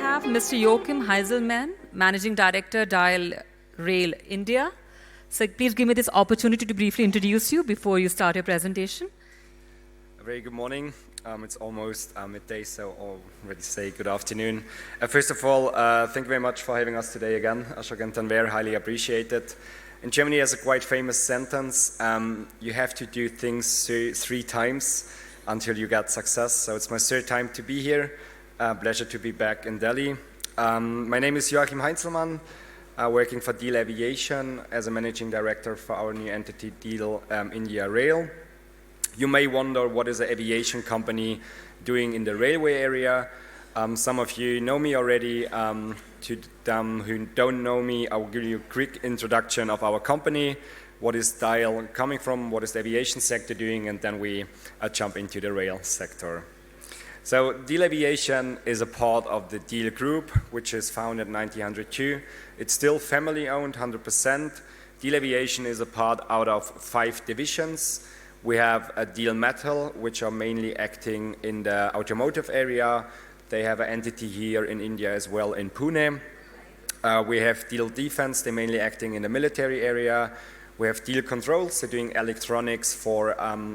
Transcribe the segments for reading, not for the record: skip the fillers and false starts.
have Mr. Joachim Heinzelmann, Managing Director, Diehl Rail India. So please give me this opportunity to briefly introduce you before you start your presentation. A very good morning. It's almost midday, so I'll already say good afternoon. First of all, thank you very much for having us today again. Ashok and Tanver, highly appreciated. In Germany, there's a quite famous sentence, you have to do things three times until you get success. So it's my third time to be here. Pleasure to be back in Delhi. My name is Joachim Heinzelmann, working for Diehl Aviation as a managing director for our new entity, Diehl India Rail. You may wonder what is an aviation company doing in the railway area. Some of you know me already. To them who don't know me, I will give you a quick introduction of our company. What is Diehl coming from? What is the aviation sector doing? And then we jump into the rail sector. So Diehl Aviation is a part of the Diehl Group, which is founded in 1902. It's still family-owned, 100%. Diehl Aviation is a part out of 5 divisions. We have a Diehl Metal, which are mainly acting in the automotive area. They have an entity here in India as well in Pune. We have Diehl Defense, they're mainly acting in the military area. We have Diehl Controls, they're doing electronics for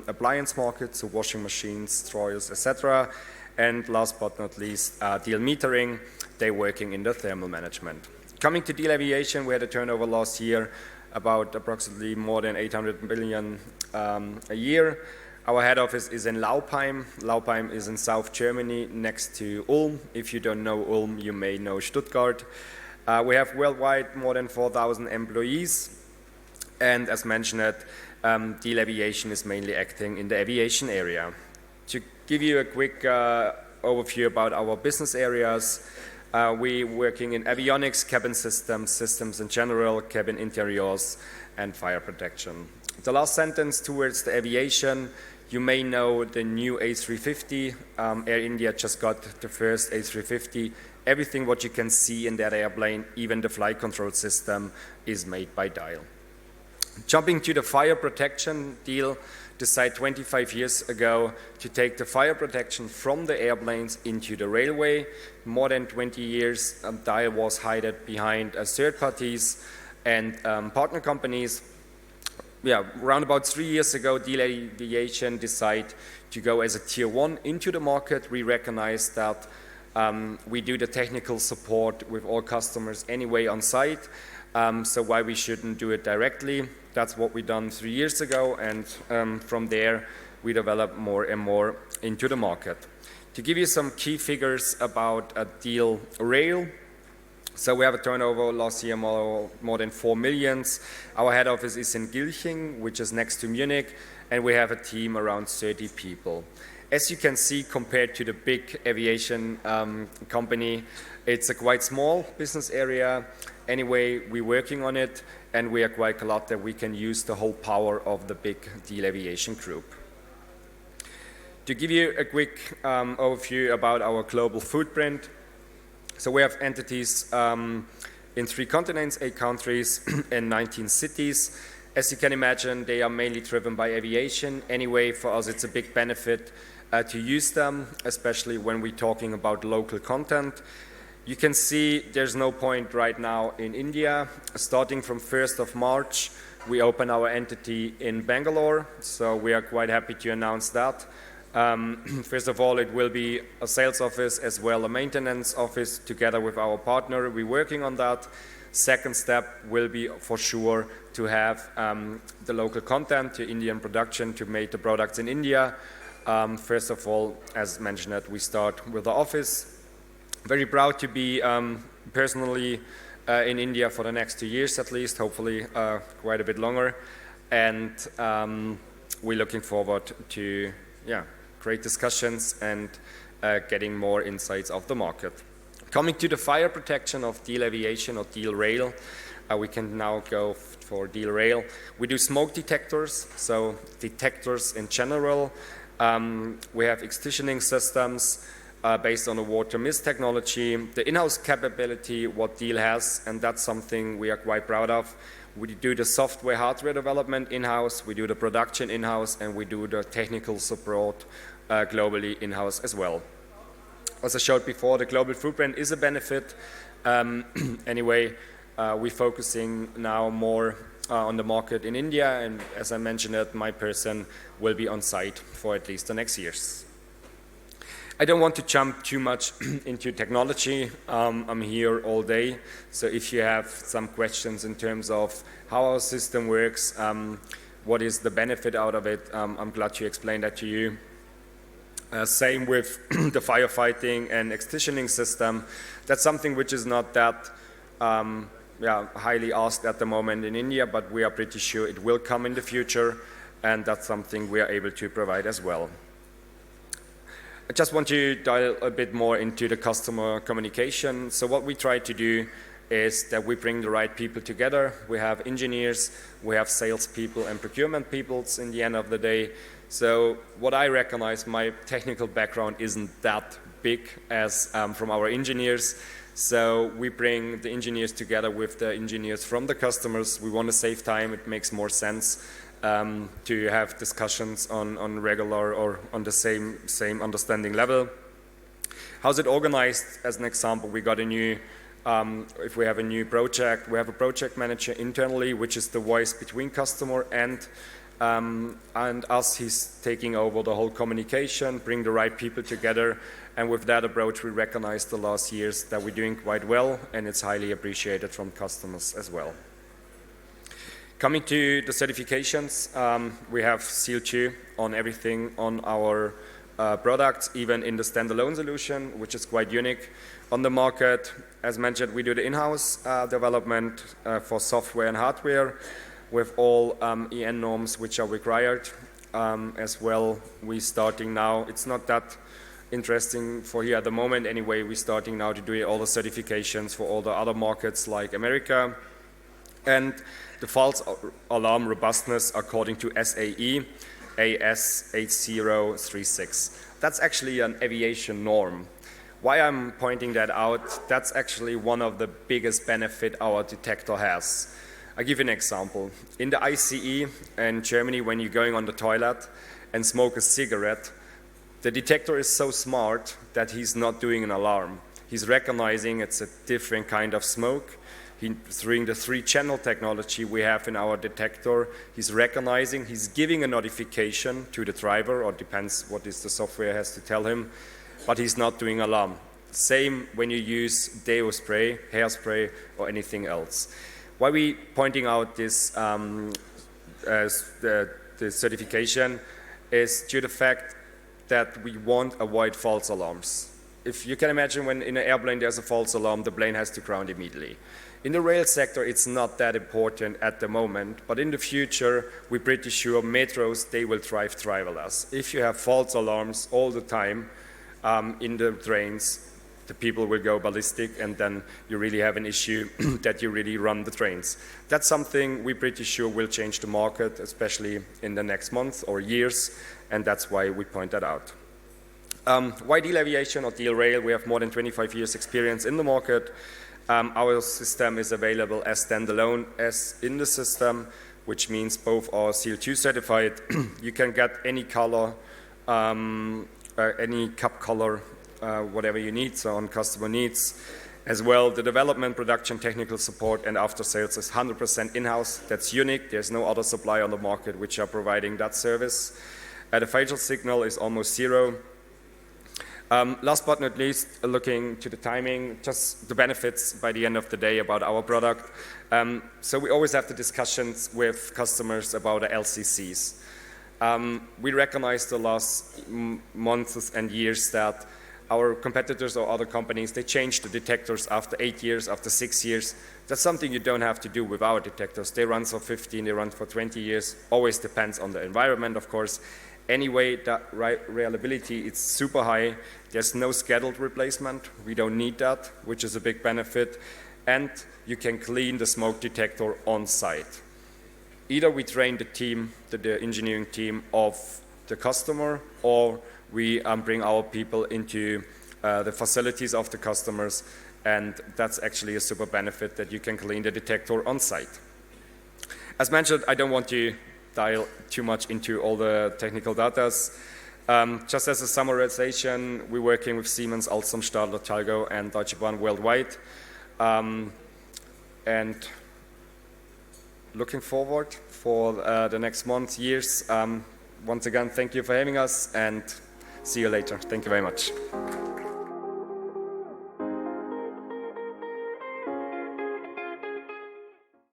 appliance markets, so washing machines, dryers, etc. And last but not least, Diehl Metering, they're working in the thermal management. Coming to Diehl Aviation, we had a turnover last year about approximately more than 800 million a year. Our head office is in Laupheim. Laupheim is in South Germany next to Ulm. If you don't know Ulm, you may know Stuttgart. We have worldwide more than 4,000 employees. And as mentioned, Diehl Aviation is mainly acting in the aviation area. To give you a quick overview about our business areas, we're working in avionics, cabin systems, systems in general, cabin interiors, and fire protection. The last sentence towards the aviation, you may know the new A350. Air India just got the first A350. Everything what you can see in that airplane, even the flight control system, is made by Diehl. Jumping to the fire protection, Diehl decided 25 years ago to take the fire protection from the airplanes into the railway. More than 20 years, Diehl was hidden behind third parties and partner companies. Around about 3 years ago, Diehl Aviation decided to go as a tier 1 into the market. We recognize that we do the technical support with all customers anyway on site, so why we shouldn't do it directly. That's what we done 3 years ago, and from there we developed more and more into the market. To give you some key figures about Diehl Rail, so we have a turnover last year more than 4 million. Our head office is in Gilching, which is next to Munich, and we have a team around 30 people. As you can see, compared to the big aviation company, it's a quite small business area. Anyway, we're working on it, and we are quite glad that we can use the whole power of the big Diehl Aviation Group. To give you a quick overview about our global footprint, so we have entities in 3 continents, 8 countries, and 19 cities. As you can imagine, they are mainly driven by aviation. Anyway, for us, it's a big benefit to use them, especially when we're talking about local content. You can see there's no point right now in India. Starting from 1st of March, we open our entity in Bangalore, so we are quite happy to announce that. First of all, it will be a sales office as well a maintenance office together with our partner. We're working on that. Second step will be for sure to have the local content, the Indian production, to make the products in India. First of all, as mentioned, we start with the office. Very proud to be personally in India for the next 2 years at least, hopefully quite a bit longer. And we're looking forward to great discussions and getting more insights of the market. Coming to the fire protection of Diehl Aviation or Diehl Rail, we can now go for Diehl Rail. We do smoke detectors, so detectors in general. We have extinguishing systems based on the water mist technology. The in-house capability what Diehl has, and that's something we are quite proud of. We do the software hardware development in-house, we do the production in-house, and we do the technical support globally in-house as well. as I showed before, the global footprint is a benefit. Anyway, we're focusing now more on the market in India, and as I mentioned it, my person will be on site for at least the next years. I don't want to jump too much into technology. I'm here all day, so if you have some questions in terms of how our system works, what is the benefit out of it, I'm glad to explain that to you. Same with the firefighting and extinguishing system. That's something which is not that highly asked at the moment in India, but we are pretty sure it will come in the future, and that's something we are able to provide as well. I just want to dive a bit more into the customer communication. So what we try to do is that we bring the right people together. We have engineers, we have salespeople and procurement people in the end of the day. So what I recognize, my technical background isn't that big as from our engineers. So we bring the engineers together with the engineers from the customers. We want to save time. It makes more sense to have discussions on regular or on the same understanding level. How's it organized? As an example, we got a new, if we have a new project, we have a project manager internally, which is the voice between customer and us. He's taking over the whole communication, bring the right people together, and with that approach we recognize the last years that we're doing quite well, and it's highly appreciated from customers as well. Coming to the certifications, we have Seal 2 on everything on our products, even in the standalone solution, which is quite unique on the market. As mentioned, we do the in-house development for software and hardware with all EN norms which are required. As well, we're starting now, it's not that interesting for here at the moment anyway, we're starting now to do all the certifications for all the other markets like America. And the false alarm robustness according to SAE AS8036. That's actually an aviation norm. Why I'm pointing that out, that's actually one of the biggest benefit our detector has. I'll give you an example. In the ICE in Germany, when you're going on the toilet and smoke a cigarette, the detector is so smart that he's not doing an alarm. He's recognizing it's a different kind of smoke. Through the 3-channel technology we have in our detector, he's recognizing, he's giving a notification to the driver, or depends what is the software has to tell him, but he's not doing alarm. Same when you use deo spray, hairspray, or anything else. Why we pointing out this as the certification is due to the fact that we want to avoid false alarms. If you can imagine, when in an airplane there's a false alarm, the plane has to ground immediately. In the rail sector, it's not that important at the moment, but in the future, we're pretty sure metros, they will drive driverless. If you have false alarms all the time in the trains, the people will go ballistic, and then you really have an issue that you really run the trains. That's something we're pretty sure will change the market, especially in the next months or years, and that's why we point that out. Why Diehl Aviation or Diehl Rail? We have more than 25 years experience in the market. Our system is available as standalone as in the system, which means both are Seal 2 certified. You can get any color, any cup color, whatever you need, so on customer needs. As well, the development, production, technical support, and after sales is 100% in-house. That's unique. There's no other supplier on the market which are providing that service. The failure signal is almost zero. Last but not least, looking to the timing, just the benefits by the end of the day about our product. So we always have the discussions with customers about the LCCs. We recognize the last months and years that our competitors or other companies, they change the detectors after 8 years, after 6 years. That's something you don't have to do with our detectors. They run for 15, they run for 20 years. Always depends on the environment, of course. Anyway, the reliability is super high. There's no scheduled replacement. We don't need that, which is a big benefit. And you can clean the smoke detector on site. Either we train the team, the engineering team of the customer, or we bring our people into the facilities of the customers, and that's actually a super benefit that you can clean the detector on site. As mentioned, I don't want to dive too much into all the technical data. Just as a summarization, we're working with Siemens, Alstom, Stadler, Talgo, and Deutsche Bahn worldwide. And looking forward for the next month, years. Once again, thank you for having us, and see you later. Thank you very much.